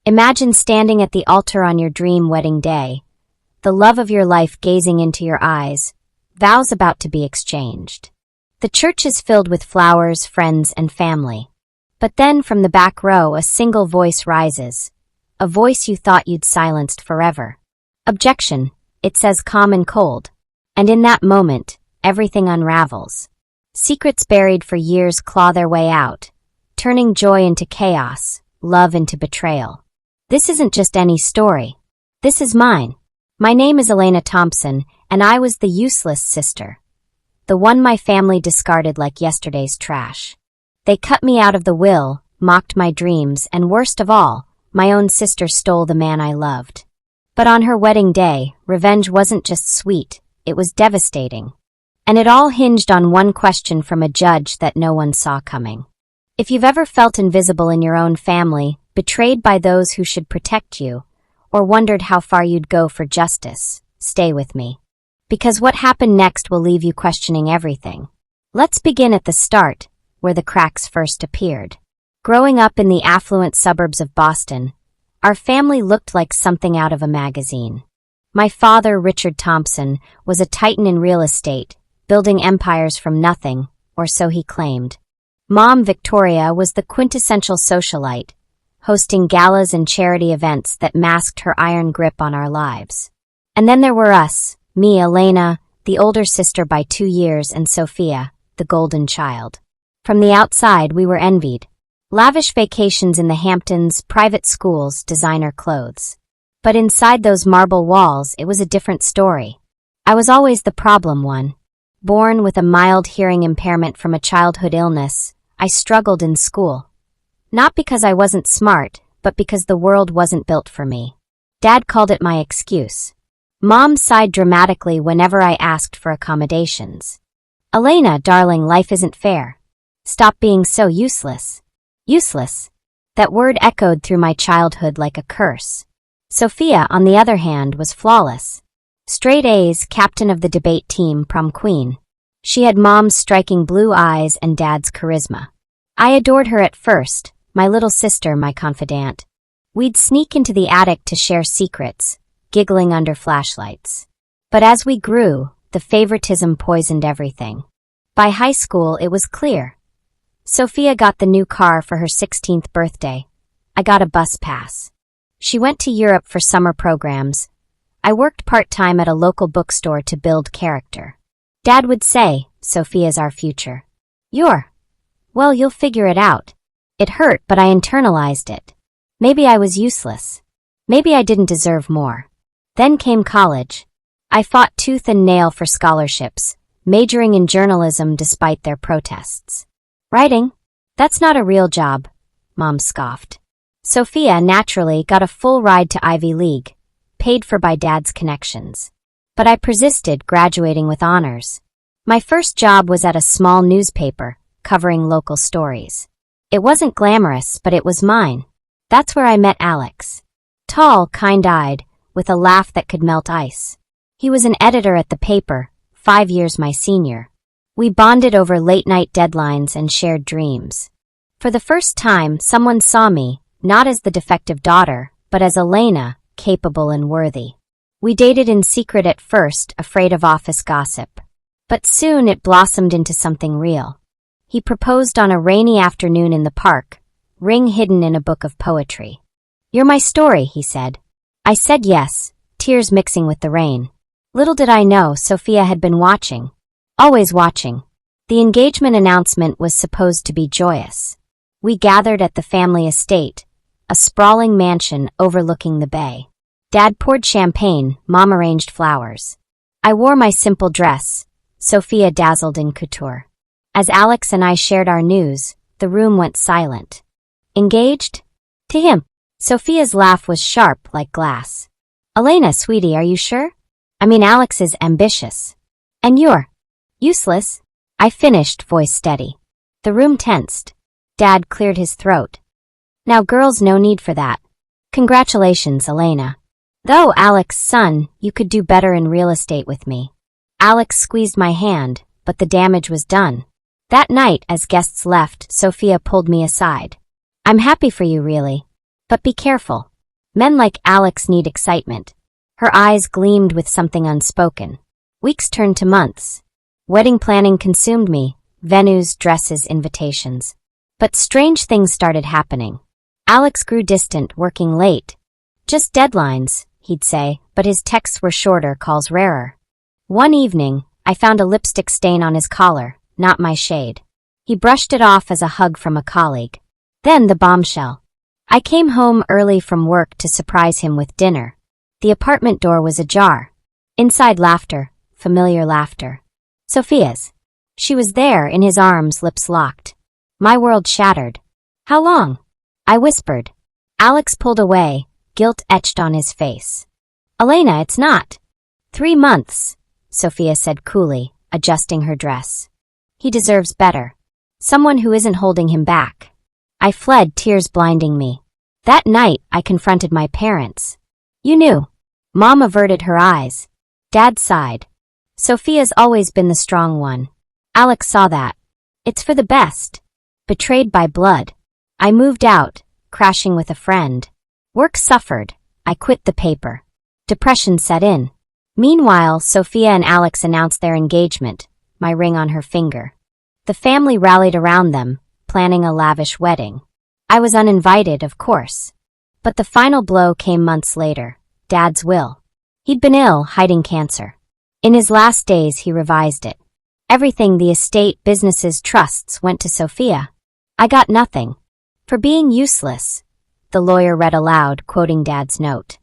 Imagine standing at the altar on your dream wedding day, the love of your life gazing into your eyes, vows about to be exchanged. The church is filled with flowers, friends, and family. But then from the back row a single voice rises, a voice you thought you'd silenced forever. Objection, it says calm and cold. And in that moment, everything unravels. Secrets buried for years claw their way out, turning joy into chaos, love into betrayal. This isn't just any story. This is mine. My name is Elena Thompson, and I was the useless sister. The one my family discarded like yesterday's trash. They cut me out of the will, mocked my dreams, and worst of all, my own sister stole the man I loved. But on her wedding day, revenge wasn't just sweet, it was devastating. And it all hinged on one question from a judge that no one saw coming. If you've ever felt invisible in your own family, betrayed by those who should protect you, or wondered how far you'd go for justice, stay with me. Because what happened next will leave you questioning everything. Let's begin at the start, where the cracks first appeared. Growing up in the affluent suburbs of Boston, our family looked like something out of a magazine. My father, Richard Thompson, was a titan in real estate, building empires from nothing, or so he claimed. Mom, Victoria, was the quintessential socialite, hosting galas and charity events that masked her iron grip on our lives. And then there were us, me, Elena, the older sister by 2 years, and Sophia, the golden child. From the outside, we were envied. Lavish vacations in the Hamptons, private schools, designer clothes. But inside those marble walls, it was a different story. I was always the problem one. Born with a mild hearing impairment from a childhood illness, I struggled in school. Not because I wasn't smart, but because the world wasn't built for me. Dad called it my excuse. Mom sighed dramatically whenever I asked for accommodations. Elena, darling, life isn't fair. Stop being so useless. Useless. That word echoed through my childhood like a curse. Sophia, on the other hand, was flawless. Straight A's, captain of the debate team, prom queen. She had Mom's striking blue eyes and Dad's charisma. I adored her at first, my little sister, my confidant. We'd sneak into the attic to share secrets, giggling under flashlights. But as we grew, the favoritism poisoned everything. By high school, it was clear. Sophia got the new car for her 16th birthday. I got a bus pass. She went to Europe for summer programs. I worked part-time at a local bookstore to build character. Dad would say, Sophia's our future. Well, you'll figure it out. It hurt, but I internalized it. Maybe I was useless. Maybe I didn't deserve more. Then came college. I fought tooth and nail for scholarships, majoring in journalism despite their protests. Writing? That's not a real job, Mom scoffed. Sophia, naturally, got a full ride to Ivy League, paid for by Dad's connections. But I persisted, graduating with honors. My first job was at a small newspaper, covering local stories. It wasn't glamorous, but it was mine. That's where I met Alex. Tall, kind-eyed, with a laugh that could melt ice. He was an editor at the paper, 5 years my senior. We bonded over late-night deadlines and shared dreams. For the first time, someone saw me, not as the defective daughter, but as Elena, capable and worthy. We dated in secret at first, afraid of office gossip. But soon it blossomed into something real. He proposed on a rainy afternoon in the park, ring hidden in a book of poetry. You're my story, he said. I said yes, tears mixing with the rain. Little did I know Sophia had been watching. Always watching. The engagement announcement was supposed to be joyous. We gathered at the family estate, a sprawling mansion overlooking the bay. Dad poured champagne, Mom arranged flowers. I wore my simple dress, Sophia dazzled in couture. As Alex and I shared our news, the room went silent. Engaged? To him. Sophia's laugh was sharp like glass. Elena, sweetie, are you sure? I mean, Alex is ambitious. And you're useless. I finished, voice steady. The room tensed. Dad cleared his throat. Now girls, no need for that. Congratulations, Elena. Though, Alex, son, you could do better in real estate with me. Alex squeezed my hand, but the damage was done. That night, as guests left, Sophia pulled me aside. I'm happy for you, really. But be careful. Men like Alex need excitement. Her eyes gleamed with something unspoken. Weeks turned to months. Wedding planning consumed me. Venues, dresses, invitations. But strange things started happening. Alex grew distant, working late. Just deadlines, he'd say, but his texts were shorter, calls rarer. One evening, I found a lipstick stain on his collar, not my shade. He brushed it off as a hug from a colleague. Then the bombshell. I came home early from work to surprise him with dinner. The apartment door was ajar. Inside, laughter, familiar laughter. Sophia's. She was there, in his arms, lips locked. My world shattered. How long? I whispered. Alex pulled away, guilt etched on his face. Elena, it's not. 3 months, Sophia said coolly, adjusting her dress. He deserves better. Someone who isn't holding him back. I fled, tears blinding me. That night, I confronted my parents. You knew. Mom averted her eyes. Dad sighed. Sophia's always been the strong one. Alex saw that. It's for the best. Betrayed by blood. I moved out, crashing with a friend. Work suffered. I quit the paper. Depression set in. Meanwhile, Sophia and Alex announced their engagement, my ring on her finger. The family rallied around them, planning a lavish wedding. I was uninvited, of course. But the final blow came months later. Dad's will. He'd been ill, hiding cancer. In his last days, he revised it. Everything, the estate, businesses, trusts, went to Sophia. I got nothing. For being useless. The lawyer read aloud, quoting Dad's note.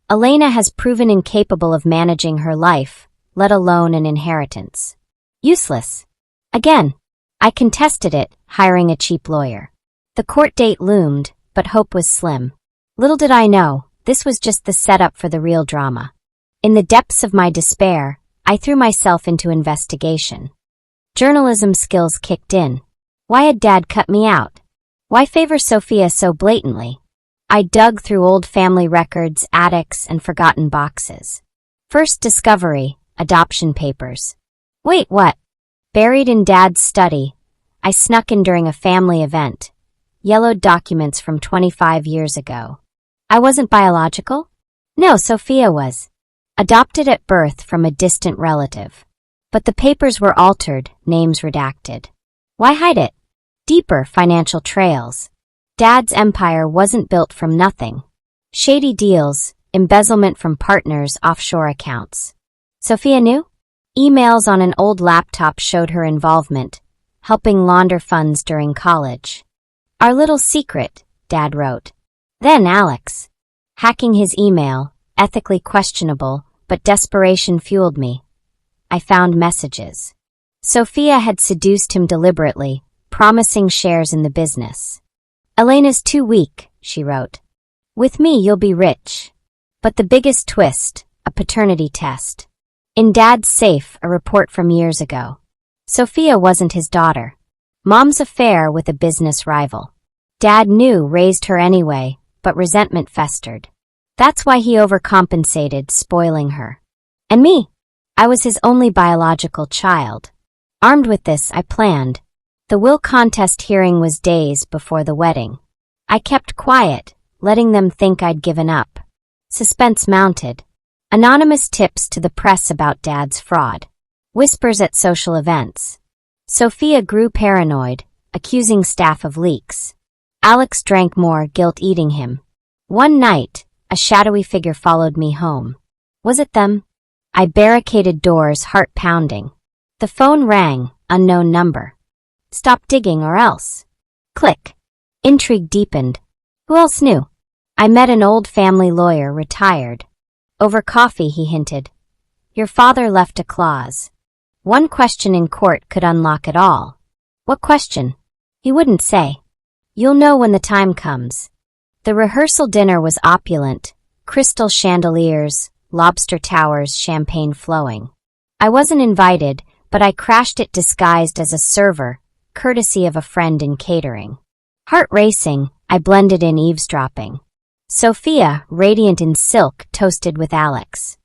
Elena has proven incapable of managing her life, let alone an inheritance. Useless. Again. I contested it, hiring a cheap lawyer. The court date loomed, but hope was slim. Little did I know, this was just the setup for the real drama. In the depths of my despair, I threw myself into investigation. Journalism skills kicked in. Why had Dad cut me out? Why favor Sophia so blatantly? I dug through old family records, attics, and forgotten boxes. First discovery, adoption papers. Wait, what? Buried in Dad's study, I snuck in during a family event. Yellowed documents from 25 years ago. I wasn't biological? No, Sophia was. Adopted at birth from a distant relative. But the papers were altered, names redacted. Why hide it? Deeper financial trails. Dad's empire wasn't built from nothing. Shady deals, embezzlement from partners' offshore accounts. Sophia knew? Emails on an old laptop showed her involvement, helping launder funds during college. Our little secret, Dad wrote. Then Alex. Hacking his email, ethically questionable, but desperation fueled me. I found messages. Sophia had seduced him deliberately, promising shares in the business. Elena's too weak, she wrote. With me you'll be rich. But the biggest twist, a paternity test. In Dad's safe, a report from years ago. Sophia wasn't his daughter. Mom's affair with a business rival. Dad knew, raised her anyway, but resentment festered. That's why he overcompensated, spoiling her. And me? I was his only biological child. Armed with this, I planned. The will contest hearing was days before the wedding. I kept quiet, letting them think I'd given up. Suspense mounted. Anonymous tips to the press about Dad's fraud. Whispers at social events. Sophia grew paranoid, accusing staff of leaks. Alex drank more, guilt eating him. One night, a shadowy figure followed me home. Was it them? I barricaded doors, heart pounding. The phone rang, unknown number. Stop digging or else. Click. Intrigue deepened. Who else knew? I met an old family lawyer, retired. Over coffee, he hinted. Your father left a clause. One question in court could unlock it all. What question? He wouldn't say. You'll know when the time comes. The rehearsal dinner was opulent. Crystal chandeliers, lobster towers, champagne flowing. I wasn't invited, but I crashed it disguised as a server, courtesy of a friend in catering. Heart racing, I blended in eavesdropping. Sophia, radiant in silk, toasted with Alex.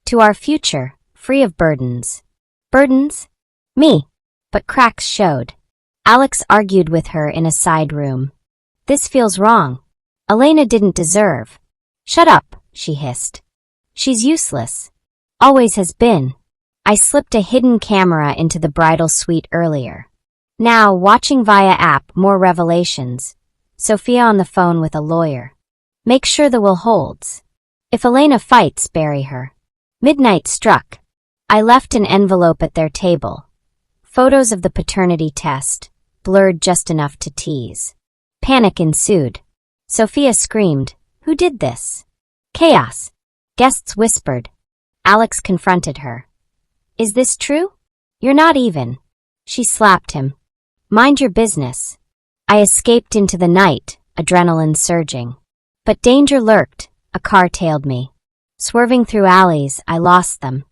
To our future, free of burdens. Burdens? Me. But cracks showed. Alex argued with her in a side room. This feels wrong. Elena didn't deserve. Shut up, she hissed. She's useless. Always has been. I slipped a hidden camera into the bridal suite earlier. Now, watching via app, more revelations. Sophia on the phone with a lawyer. Make sure the will holds. If Elena fights, bury her. Midnight struck. I left an envelope at their table. Photos of the paternity test, blurred just enough to tease. Panic ensued. Sophia screamed, "Who did this?" Chaos. Guests whispered. Alex confronted her. "Is this true? You're not even." She slapped him. "Mind your business." I escaped into the night, adrenaline surging. But danger lurked. A car tailed me. Swerving through alleys, I lost them.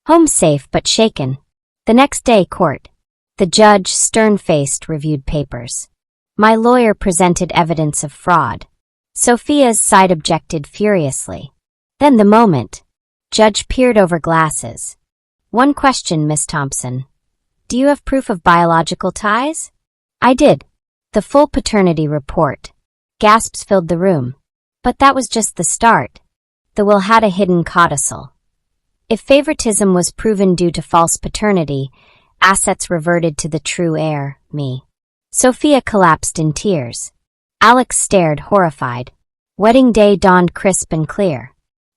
Home safe but shaken. The next day, court. The judge, stern-faced, reviewed papers. My lawyer presented evidence of fraud. Sophia's side objected furiously. Then the moment. Judge peered over glasses. "One question, Miss Thompson. Do you have proof of biological ties?" I did. The full paternity report. Gasps filled the room. But that was just the start. The will had a hidden codicil. If favoritism was proven due to false paternity, assets reverted to the true heir, me. Sophia collapsed in tears. Alex stared, horrified. Wedding day dawned crisp and clear.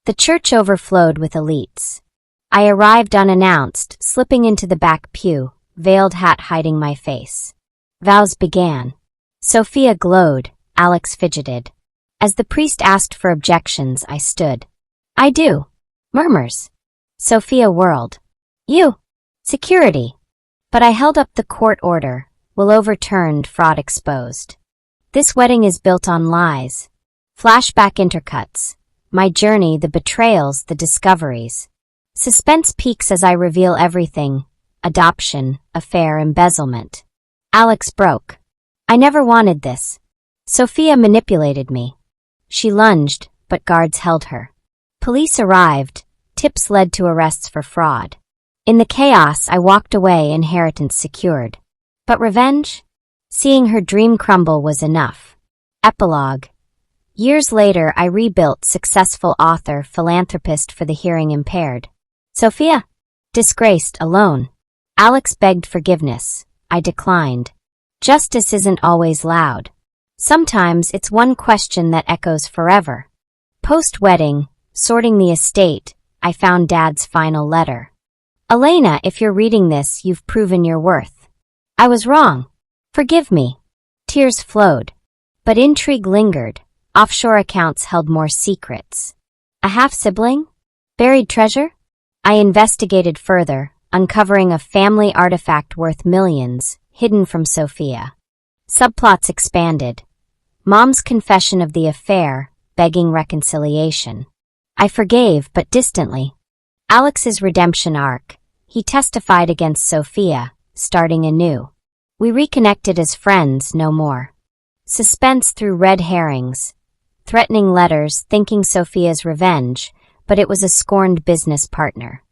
The church overflowed with elites. I arrived unannounced, slipping into the back pew, veiled hat hiding my face. Vows began. Sophia glowed, Alex fidgeted. As the priest asked for objections, I stood. "I do." Murmurs. Sophia whirled. "You." Security. But I held up the court order, will overturned, fraud exposed. This wedding is built on lies. Flashback intercuts. My journey, the betrayals, the discoveries. Suspense peaks as I reveal everything. Adoption, affair, embezzlement. Alex broke. I never wanted this. Sophia manipulated me. She lunged, but guards held her. Police arrived. Tips led to arrests for fraud. In the chaos, I walked away, inheritance secured. But revenge? Seeing her dream crumble was enough. Epilogue. Years later, I rebuilt, successful author, philanthropist for the hearing impaired. Sophia? Disgraced, alone. Alex begged forgiveness. I declined. Justice isn't always loud. Sometimes it's one question that echoes forever. Post-wedding, sorting the estate, I found Dad's final letter. Elena, if you're reading this, you've proven your worth. I was wrong. Forgive me. Tears flowed. But intrigue lingered. Offshore accounts held more secrets. A half-sibling? Buried treasure? I investigated further, uncovering a family artifact worth millions, hidden from Sophia. Subplots expanded. Mom's confession of the affair, begging reconciliation. I forgave, but distantly. Alex's redemption arc. He testified against Sophia, starting anew. We reconnected as friends, no more. Suspense through red herrings. Threatening letters, thinking Sophia's revenge, but it was a scorned business partner.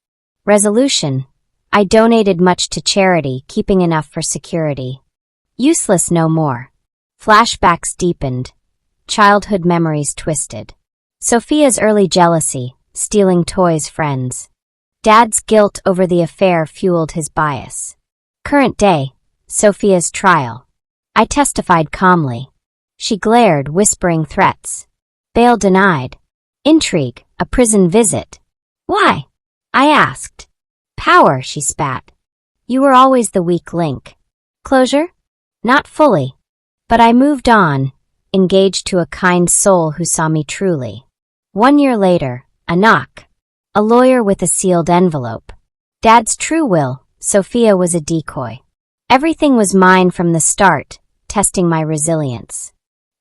Resolution. I donated much to charity, keeping enough for security. Useless no more. Flashbacks deepened. Childhood memories twisted. Sophia's early jealousy, stealing toys, friends. Dad's guilt over the affair fueled his bias. Current day. Sophia's trial. I testified calmly. She glared, whispering threats. Bail denied. Intrigue, a prison visit. Why? I asked. Power, she spat. You were always the weak link. Closure? Not fully. But I moved on, engaged to a kind soul who saw me truly. 1 year later, a knock. A lawyer with a sealed envelope. Dad's true will, Sophia was a decoy. Everything was mine from the start, testing my resilience.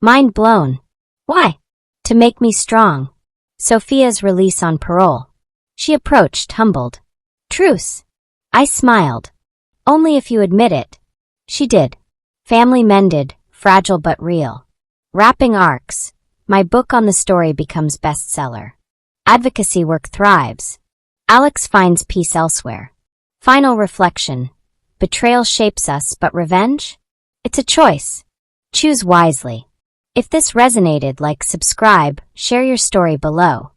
Mind blown. Why? To make me strong. Sophia's release on parole. She approached, humbled. Truce. I smiled. Only if you admit it. She did. Family mended, fragile but real. Wrapping arcs. My book on the story becomes bestseller. Advocacy work thrives. Alex finds peace elsewhere. Final reflection. Betrayal shapes us, but revenge? It's a choice. Choose wisely. If this resonated, like, subscribe, share your story below.